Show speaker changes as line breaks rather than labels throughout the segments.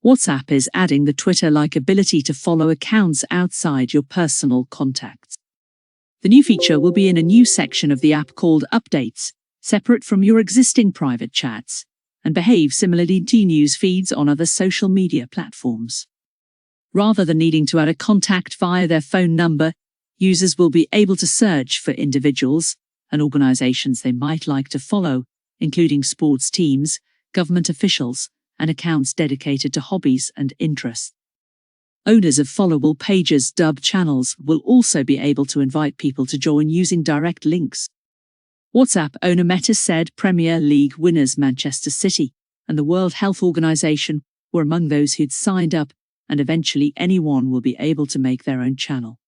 WhatsApp is adding the Twitter-like ability to follow accounts outside your personal contacts. The new feature will be in a new section of the app called Updates, separate from your existing private chats, and behave similarly to news feeds on other social media platforms. Rather than needing to add a contact via their phone number, users will be able to search for individuals and organizations they might like to follow, including sports teams, government officials, and accounts dedicated to hobbies and interests. Owners of followable pages, dubbed channels, will also be able to invite people to join using direct links. WhatsApp owner Meta said Premier League winners Manchester City and the World Health Organization were among those who'd signed up, and eventually anyone will be able to make their own channel.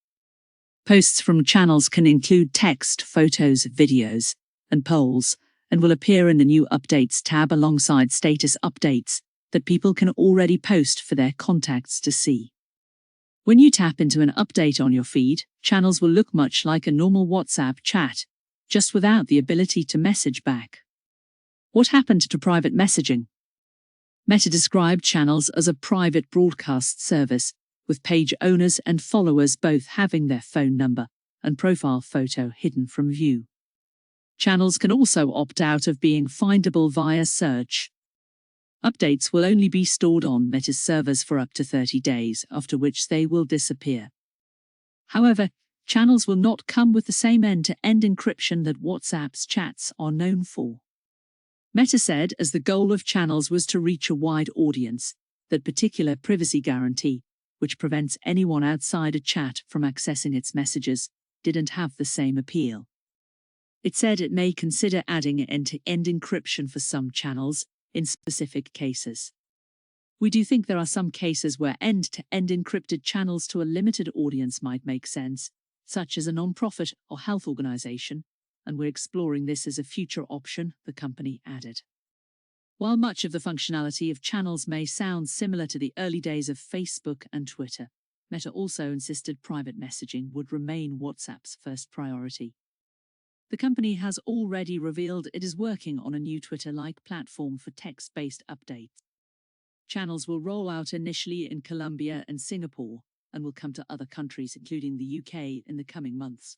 Posts from channels can include text, photos, videos, and polls, and will appear in the new Updates tab alongside status updates that people can already post for their contacts to see. When you tap into an update on your feed, channels will look much like a normal WhatsApp chat, just without the ability to message back. What happened to private messaging? Meta described channels as a private broadcast service, with page owners and followers both having their phone number and profile photo hidden from view. Channels can also opt out of being findable via search. Updates will only be stored on Meta's servers for up to 30 days, after which they will disappear. However, channels will not come with the same end-to-end encryption that WhatsApp's chats are known for. Meta said as the goal of channels was to reach a wide audience, that particular privacy guarantee, which prevents anyone outside a chat from accessing its messages, didn't have the same appeal. It said it may consider adding end-to-end encryption for some channels in specific cases. We do think there are some cases where end-to-end encrypted channels to a limited audience might make sense, such as a non-profit or health organization, and we're exploring this as a future option, the company added. While much of the functionality of channels may sound similar to the early days of Facebook and Twitter, Meta also insisted private messaging would remain WhatsApp's first priority. The company has already revealed it is working on a new Twitter-like platform for text-based updates. Channels will roll out initially in Colombia and Singapore, and will come to other countries including the UK in the coming months.